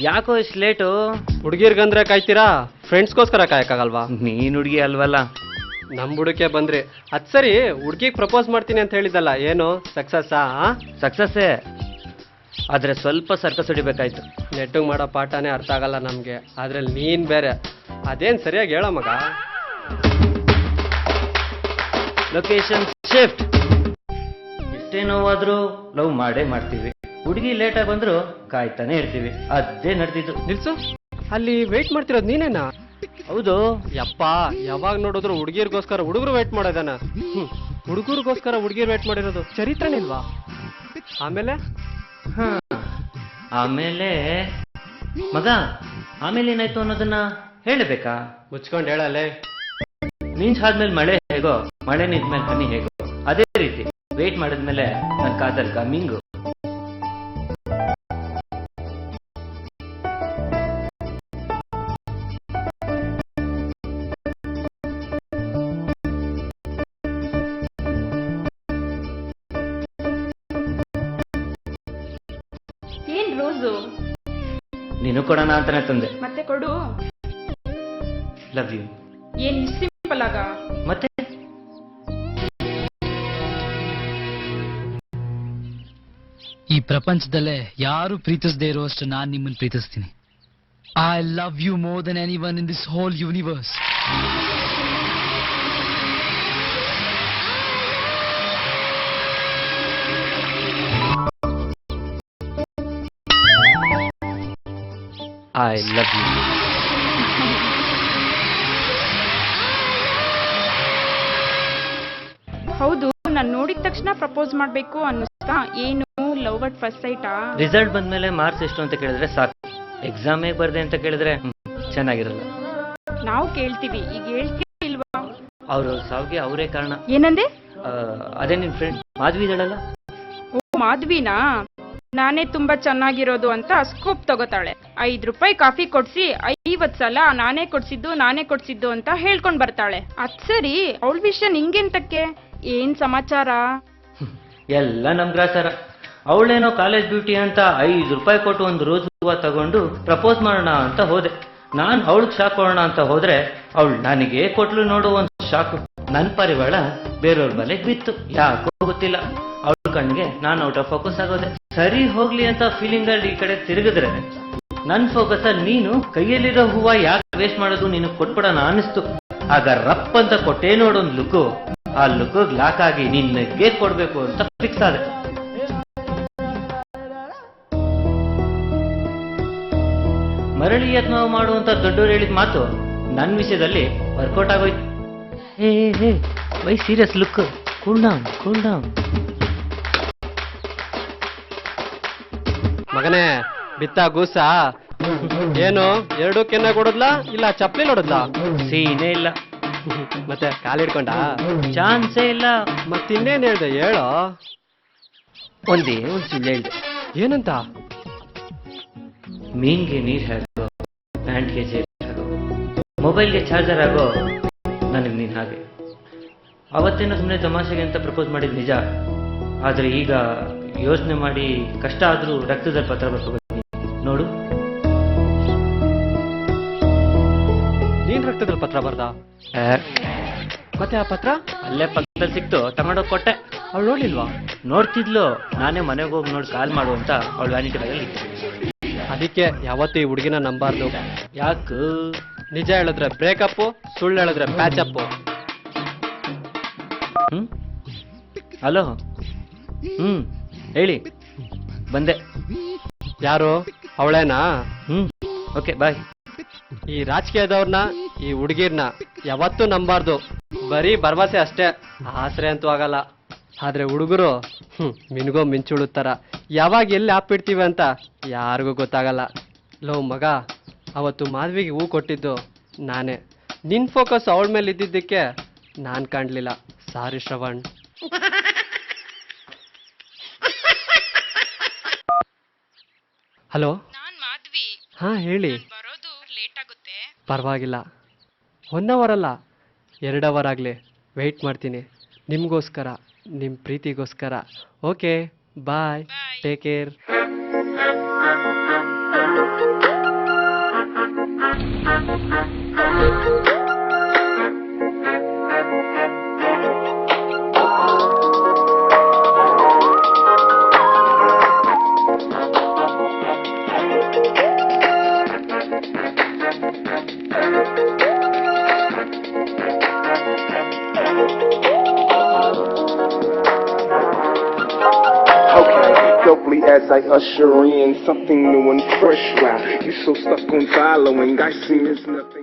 ಯಾಕೋ ಇಷ್ಟು ಲೇಟು? ಹುಡುಗಿರ್ಗಂದ್ರೆ ಕಾಯ್ತೀರಾ, ಫ್ರೆಂಡ್ಸ್ಗೋಸ್ಕರ ಕಾಯಕ್ಕಾಗಲ್ವಾ? ನೀನ್ ಹುಡುಗಿ ಅಲ್ವಲ್ಲ. ನಮ್ ಹುಡುಕೆ ಬಂದ್ರಿ. ಅದ್ ಸರಿ, ಹುಡುಗಿಗೆ ಪ್ರಪೋಸ್ ಮಾಡ್ತೀನಿ ಅಂತ ಹೇಳಿದಲ್ಲ, ಏನು ಸಕ್ಸಸ್ಸಾ? ಸಕ್ಸಸ್ಸೇ, ಆದ್ರೆ ಸ್ವಲ್ಪ ಸರ್ಕಸ್ ಹೊಡಿಬೇಕಾಯ್ತು. ನೆಟ್ಟಿಗೆ ಮಾಡೋ ಪಾಠನೇ ಅರ್ಥ ಆಗಲ್ಲ ನಮ್ಗೆ, ಅದ್ರಲ್ಲಿ ನೀನ್ ಬೇರೆ. ಅದೇನ್ ಸರಿಯಾಗಿ ಹೇಳೋ ಮಗ. Location shift. ಎಷ್ಟೇ ನೋವಾದ್ರೂ ಲವ್ ಮಾಡೇ ಮಾಡ್ತೀವಿ. ಹುಡುಗಿ ಲೇಟಾಗಿ ಬಂದ್ರು ಕಾಯ್ತಾನೆ ಇರ್ತೀವಿ. ಅದೇ ನಡೆದಿದ್ದು. ನಿಲ್ಸು, ಅಲ್ಲಿ ವೇಟ್ ಮಾಡ್ತಿರೋದು ನೀನೇನಾ? ಹೌದು. ಯಪ್ಪ, ಯಾವಾಗ ನೋಡಿದ್ರು ಹುಡುಗಿರ್ಗೋಸ್ಕರ ಹುಡುಗರು ವೇಟ್ ಮಾಡೋದನ. ಹುಡುಗರಿಗೋಸ್ಕರ ಹುಡುಗಿರ್ ವೇಟ್ ಮಾಡಿರೋದು ಚರಿತ್ರನೇ ಇಲ್ವಾ? ಆಮೇಲೆ ಆಮೇಲೆ ಮಗ, ಆಮೇಲೆ ಏನಾಯ್ತು ಅನ್ನೋದನ್ನ ಹೇಳಬೇಕಾ? ಮುಚ್ಕೊಂಡು ಹೇಳಲ್ಲೇ. ಆದ್ಮೇಲೆ ಮಳೆ ಹೇಗೋ, ಮಳೆ ನಿಂತ್ಮೇಲೆ ಹನಿ ಹೇಗೋ, ಅದೇ ರೀತಿ ವೇಟ್ ಮಾಡಿದ್ಮೇಲೆ ನನ್ನ ಕಾದಲ್ ಕಮ್ಮಿಂಗು. ಏನ್ ರೋಸು? ನೀನು ಕೊಡೋಣ ಅಂತಾನೆ ತಂದೆ. ಮತ್ತೆ ಕೊಡು. Love you. ಏನ್ ಸಿಂಪಲ್ ಆಗ? ಮತ್ತೆ ಈ ಪ್ರಪಂಚದಲ್ಲೇ ಯಾರು ಪ್ರೀತಿಸದೇ ಇರುವಷ್ಟು ನಾನು ನಿಮ್ಮನ್ನು ಪ್ರೀತಿಸ್ತೀನಿ. I love you more than anyone in this whole universe. I love you. ಹೌದು, ನಾನ್ ನೋಡಿದ ತಕ್ಷಣ ಪ್ರಪೋಸ್ ಮಾಡ್ಬೇಕು ಅನ್ನಿಸ್ತಾ? ಏನು ಲವ್ ಅಟ್ ಫಸ್ಟ್ ಸೈಟಾ? ರಿಸಲ್ಟ್ ಬಂದ್ಮೇಲೆ ಮಾರ್ಕ್ಸ್ ಎಷ್ಟು ಅಂತ ಕೇಳಿದ್ರೆ ಸಾಕು. ಎಕ್ಸಾಮ್ ಹೇಗೆ ಬರ್ದೆ ಅಂತ ಕೇಳಿದ್ರೆ ಚೆನ್ನಾಗಿರಲ್ಲ. ನಾವು ಕೇಳ್ತೀವಿ, ಈಗ ಹೇಳ್ತೀವಿ ಇಲ್ವಾ? ಅವ್ರ ಸಾವಿಗೆ ಅವರೇ ಕಾರಣ. ಏನಂದೆ? ಅದೇ ನಿನ್ ಫ್ರೆಂಡ್ ಮಾಧವಿ ಇದ್ದಾಳಲ್ಲ. ಓ, ಮಾಧವಿನಾ? ನಾನೇ ತುಂಬಾ ಚೆನ್ನಾಗಿರೋದು ಅಂತ ಸ್ಕೂಪ್ ತಗೋತಾಳೆ. 5 ರೂಪಾಯಿ ಕಾಫಿ ಕೊಡ್ಸಿ 50 ಸಲ ನಾನೇ ಕೊಡ್ಸಿದ್ದು ಅಂತ ಹೇಳ್ಕೊಂಡ್ ಬರ್ತಾಳೆ. ಅದ್ ಸರಿ, ಅವಳ ವಿಷಯ ನಿಂಗೆಂತಕ್ಕೆ? ಏನ್ ಸಮಾಚಾರ? ಎಲ್ಲ ನಮ್ ಗ್ರಾಚಾರ. ಅವಳೇನೋ ಕಾಲೇಜ್ ಬ್ಯೂಟಿ ಅಂತ 5 ರೂಪಾಯಿ ಕೊಟ್ಟು ಒಂದು ರೋಸ್ ಹೂವ ತಗೊಂಡು ಪ್ರಪೋಸ್ ಮಾಡೋಣ ಅಂತ ಹೋದೆ. ನಾನ್ ಅವಳಿಗೆ ಶಾಕ್ ಕೊಡೋಣ ಅಂತ ಹೋದ್ರೆ ಅವಳು ನನಗೆ ಕೊಟ್ಲು. ನೋಡು ಒಂದು ಶಾಕು. ನನ್ ಪರಿವಾಳ ಬೇರೆಯವ್ರ ಬಲೆಗೆ ಬಿತ್ತು. ಯಾಕೋ ಗೊತ್ತಿಲ್ಲ, ಅವಳ ಕಣ್ಣಿಗೆ ನಾನು ಔಟ್ ಆಫ್ ಫೋಕಸ್ ಆಗೋದೆ. ಸರಿ ಹೋಗ್ಲಿ ಅಂತ ಫೀಲಿಂಗ್ ಅಲ್ಲಿ ಈ ಕಡೆ ತಿರುಗಿದ್ರೆ ನನ್ ಫೋಕಸ್ ಅಲ್ಲಿ ನೀನು ಕೈಯಲ್ಲಿರೋ ಹೂವ ಯಾಕೆ ವೇಸ್ಟ್ ಮಾಡೋದು, ನೀನು ಕೊಟ್ಬಿಡೋಣ ಅನಿಸ್ತು. ಆಗ ರಪ್ ಅಂತ ಕೊಟ್ಟೆ ನೋಡೊಂದು ಲುಕ್ಕು. ಆ ಲುಕ್ ಲಾಕ್ ಆಗಿ ನಿನ್ನಗೆ ಕೊಡ್ಬೇಕು ಅಂತ ಫಿಕ್ಸ್ ಆದೆ. ಮರಳಿ ಯತ್ನ ಮಾಡುವಂತ ದೊಡ್ಡವರು ಹೇಳಿದ ಮಾತು ನನ್ನ ವಿಷಯದಲ್ಲಿ ವರ್ಕೌಟ್ ಆಗೋಯ್ತು. Hey why serious look. Cool down. ಮಗನೇ, ಬಿತ್ತ ಗೂಸ ಏನು? 2 ಕೆನ್ನ ಕೊಡದ್ಲಾ ಇಲ್ಲ ಚಪ್ಲಿ ನೋಡದ್ಲಾ? ಸೀನೇ ಇಲ್ಲ. ಮತ್ತೆ ಕಾಲಿಡ್ಕೊಂಡ? ಚಾನ್ಸೇ ಇಲ್ಲ. ಮತ್ತಿನ್ನೇನ್ ಹೇಳ್ದೆ ಹೇಳೋ? ಒಂದೇ ಒಂದು ಸುಳ್ಳು ಹೇಳ್ದೆ. ಏನಂತ? ಮೀನ್ಗೆ ನೀರ್ ಹಾಕೋ, ಪ್ಯಾಂಟ್ಗೆ ಜೇಬ್ ಹಾಕೋ, ಮೊಬೈಲ್ಗೆ ಚಾರ್ಜರ್ ಆಗೋ ನನಗೆ ನೀನ್ ಹಾಗೆ. ಅವತ್ತೇನೋ ಸುಮ್ಮನೆ ತಮಾಷೆಗೆ ಅಂತ ಪ್ರಪೋಸ್ ಮಾಡಿದ್ ನಿಜ. ಆದ್ರೆ ಈಗ ಯೋಚನೆ ಮಾಡಿ ಕಷ್ಟ ಆದ್ರೂ ರಕ್ತದಲ್ಲಿ ಪತ್ರ ಬರ್ಕೋಬೇಕು. ನೋಡು, ನೀನ್ ರಕ್ತದಲ್ಲಿ ಪತ್ರ ಬರ್ದ? ಮತ್ತೆ ಆ ಪತ್ರ ಅಲ್ಲೇ ಪಕ್ಕದಲ್ಲಿ ಸಿಕ್ತು, ತಗೊಂಡೋಗಿ ಕೊಟ್ಟೆ. ಅವಳು ನೋಡ್ಲಿಲ್ವಾ? ನೋಡ್ತಿದ್ಲು. ನಾನೇ ಮನೆಗೆ ಹೋಗಿ ನೋಡಿ ಕಾಲ್ ಮಾಡು ಅಂತ ಅವಳು ವ್ಯಾನಿಟಿ ಬ್ಯಾಗಲ್ಲಿ ಇತ್ತು. ಅದಕ್ಕೆ ಯಾವತ್ತೂ ಈ ಹುಡುಗಿನ ನಂಬಾರ್ದು. ಯಾಕೆ? ನಿಜ ಹೇಳಿದ್ರೆ ಬ್ರೇಕಪ್, ಸುಳ್ಳು ಹೇಳಿದ್ರೆ ಪ್ಯಾಚಪ್. ಹಲೋ. ಹೇಳಿ. ಬಂದೆ. ಯಾರು? ಅವಳೇನಾ? Okay bye. ಈ ರಾಜಕೀಯದವ್ರನ್ನ, ಈ ಹುಡುಗಿರ್ನ ಯಾವತ್ತೂ ನಂಬಾರ್ದು. ಬರೀ ಭರವಸೆ ಅಷ್ಟೇ, ಆಸರೆ ಅಂತೂ ಆಗಲ್ಲ. ಆದ್ರೆ ಹುಡುಗರು ಮಿನ್ಗೋ ಮಿಂಚುಳುತ್ತರ. ಯಾವಾಗ ಎಲ್ಲಿ ಹಾಪಿಡ್ತೀವಿ ಅಂತ ಯಾರಿಗೂ ಗೊತ್ತಾಗಲ್ಲ. ಲೋ ಮಗ, ಅವತ್ತು ಮಾಧವಿಗೆ ಹೂ ಕೊಟ್ಟಿದ್ದು ನಾನೇ. ನಿನ್ ಫೋಕಸ್ ಅವಳ ಮೇಲೆ ಇದ್ದಿದ್ದಕ್ಕೆ ನಾನ್ ಕಾಣ್ಲಿಲ್ಲ. ಸಾರಿ ಶ್ರವಣ್. ಹಲೋ. ನಾನ್ ಮಾಧವಿ. ಹಾ ಹೇಳಿ. ಬರೋದು ಲೇಟ್ ಆಗುತ್ತೆ. ಪರವಾಗಿಲ್ಲ, 1 ಅವರ್ ಅಲ್ಲ 2 ಅವರ್ ಆಗಲಿ ವೆಯ್ಟ್ ಮಾಡ್ತೀನಿ. ನಿಮಗೋಸ್ಕರ, ನಿಮ್ಮ ಪ್ರೀತಿಗೋಸ್ಕರ. Okay bye, take care. Doubly as I usher in something new and fresh. Wow, you so stuck on following, I see there's nothing.